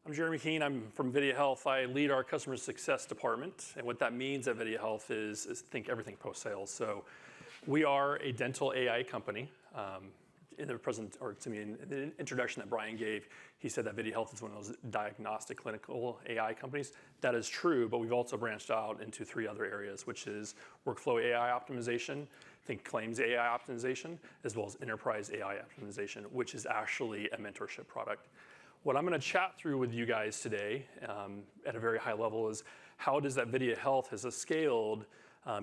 I'm Jeremy Keene. I'm from VideaHealth. I lead our customer success department. And what that means at VideaHealth is think everything post-sales. So we are a dental AI company. In the introduction that Brian gave, he said that VideaHealth is one of those diagnostic clinical AI companies. That is true, but we've also branched out into 3 other areas, which is workflow AI optimization, think claims AI optimization, as well as enterprise AI optimization, which is actually a mentorship product. What I'm going to chat through with you guys today at a very high level is how does that VideaHealth has scaled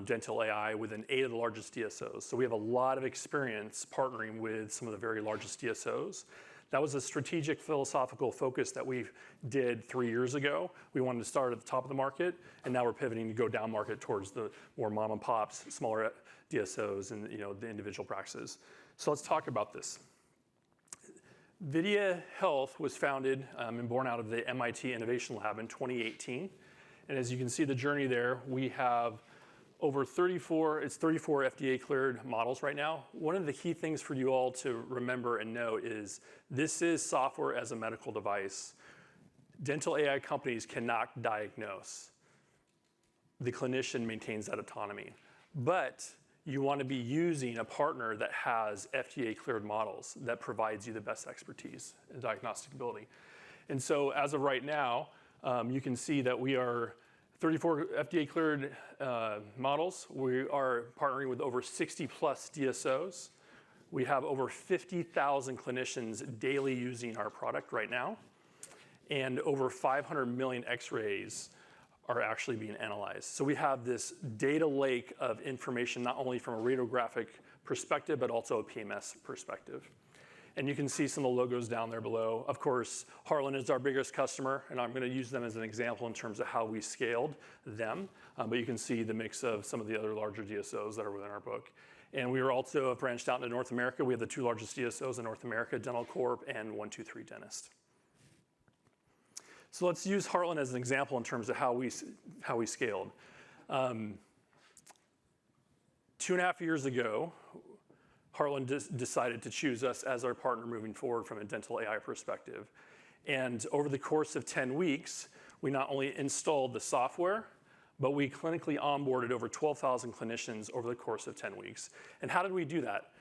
dental AI within 8 of the largest DSOs. So we have a lot of experience partnering with some of the very largest DSOs. That was a strategic philosophical focus that we did 3 years ago. We wanted to start at the top of the market, and now we're pivoting to go down market towards the more mom and pops, smaller DSOs, and the individual practices. So let's talk about this. VideaHealth was founded and born out of the MIT Innovation Lab in 2018. And as you can see the journey there, we have over 34 FDA cleared models right now. One of the key things for you all to remember and know is this is software as a medical device. Dental AI companies cannot diagnose. The clinician maintains that autonomy. But you want to be using a partner that has FDA cleared models that provides you the best expertise and diagnostic ability. And so as of right now, you can see that we are 34 FDA cleared models. We are partnering with over 60 plus DSOs. We have over 50,000 clinicians daily using our product right now. And over 500 million x-rays are actually being analyzed. So we have this data lake of information, not only from a radiographic perspective, but also a PMS perspective. And you can see some of the logos down there below. Of course, Heartland is our biggest customer, and I'm going to use them as an example in terms of how we scaled them. But you can see the mix of some of the other larger DSOs that are within our book. And we are also branched out into North America. We have the 2 largest DSOs in North America, Dental Corp and 123 Dentist. So let's use Heartland as an example in terms of how we scaled. 2.5 years ago, Heartland decided to choose us as our partner moving forward from a dental AI perspective. And over the course of 10 weeks, we not only installed the software, but we clinically onboarded over 12,000 clinicians over the course of 10 weeks. And how did we do that?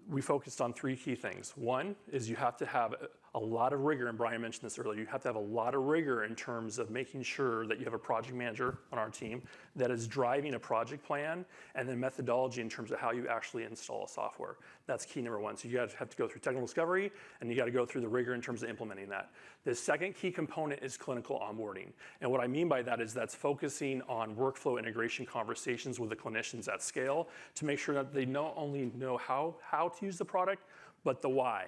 We focused on 3 key things. One is you have to have a lot of rigor, and Brian mentioned this earlier, you have to have a lot of rigor in terms of making sure that you have a project manager on our team that is driving a project plan and then methodology in terms of how you actually install a software. That's key number 1. So you guys have to go through technical discovery, and you got to go through the rigor in terms of implementing that. The second key component is clinical onboarding. And what I mean by that is that's focusing on workflow integration conversations with the clinicians at scale to make sure that they not only know how to use the product, but the why.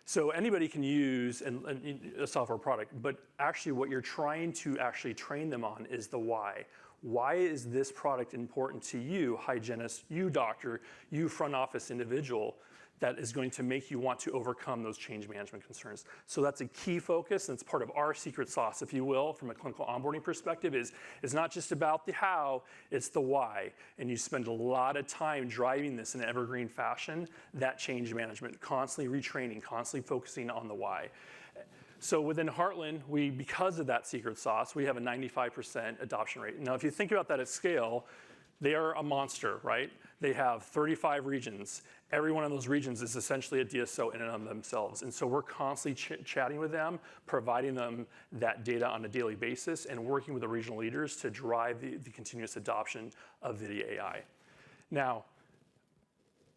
So anybody can use a software product, but actually what you're trying to actually train them on is the why. Why is this product important to you, hygienist, you doctor, you front office individual, that is going to make you want to overcome those change management concerns? So that's a key focus, and it's part of our secret sauce, if you will, from a clinical onboarding perspective, is it's not just about the how, it's the why. And you spend a lot of time driving this in an evergreen fashion, that change management, constantly retraining, constantly focusing on the why. So within Heartland, because of that secret sauce, we have a 95% adoption rate. Now, if you think about that at scale, they are a monster, right? They have 35 regions. Every one of those regions is essentially a DSO in and of themselves. And so we're constantly chatting with them, providing them that data on a daily basis, and working with the regional leaders to drive the continuous adoption of VideaAI. Now,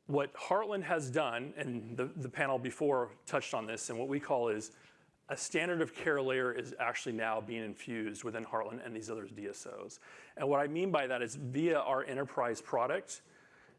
what Heartland has done, and the panel before touched on this, and what we call is a standard of care layer is actually now being infused within Heartland and these other DSOs. And what I mean by that is via our enterprise product,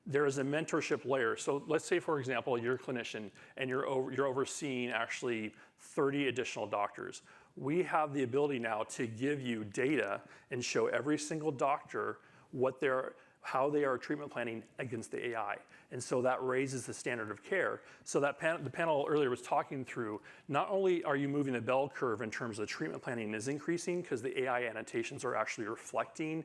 there is a mentorship layer. So let's say, for example, you're a clinician and you're overseeing actually 30 additional doctors. We have the ability now to give you data and show every single doctor what their how they are treatment planning against the AI. And so that raises the standard of care. So that the panel earlier was talking through, not only are you moving the bell curve in terms of the treatment planning is increasing because the AI annotations are actually reflecting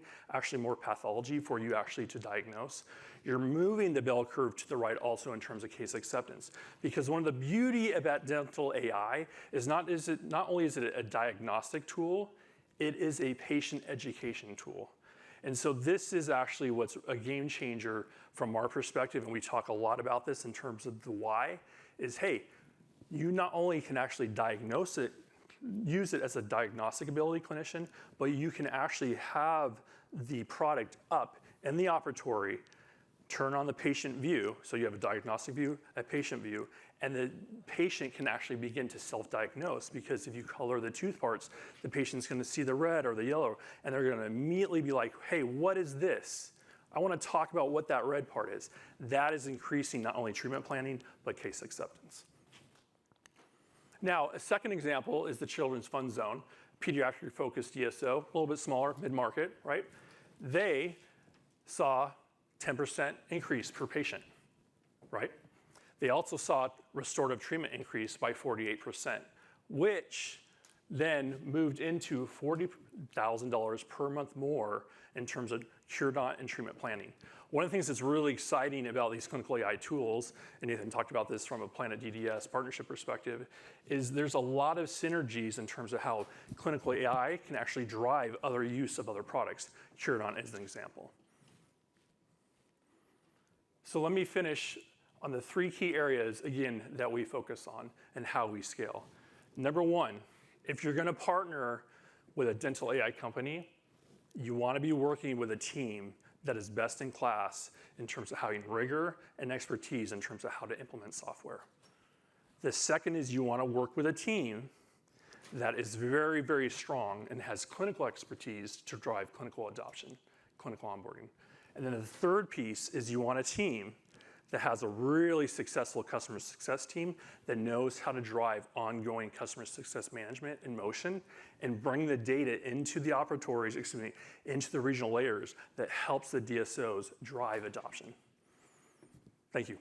more pathology for you actually to diagnose, you're moving the bell curve to the right also in terms of case acceptance. Because one of the beauty about dental AI is not only is it a diagnostic tool, it is a patient education tool. And so this is actually what's a game changer from our perspective, and we talk a lot about this in terms of the why, is hey, you not only can actually diagnose it, use it as a diagnostic ability clinician, but you can actually have the product up in the operatory, turn on the patient view, so you have a diagnostic view, a patient view, and the patient can actually begin to self-diagnose, because if you color the tooth parts, the patient's gonna see the red or the yellow, and they're gonna immediately be like, hey, what is this? I wanna talk about what that red part is. That is increasing not only treatment planning, but case acceptance. Now, a second example is the Children's Fund Zone, pediatric-focused DSO, a little bit smaller, mid-market, right? They saw 10% increase per patient, right? They also saw restorative treatment increase by 48%, which then moved into $40,000 per month more in terms of cure-not and treatment planning. One of the things that's really exciting about these clinical AI tools, and Nathan talked about this from a Planet DDS partnership perspective, is there's a lot of synergies in terms of how clinical AI can actually drive other use of other products. Cure-not is an example. So let me finish on the 3 key areas, again, that we focus on and how we scale. Number 1, if you're gonna partner with a dental AI company, you wanna be working with a team that is best in class in terms of having rigor and expertise in terms of how to implement software. The second is you wanna work with a team that is very, very strong and has clinical expertise to drive clinical adoption, clinical onboarding. And then the third piece is you want a team that has a really successful customer success team that knows how to drive ongoing customer success management in motion and bring the data into the operatories, into the regional layers that helps the DSOs drive adoption. Thank you.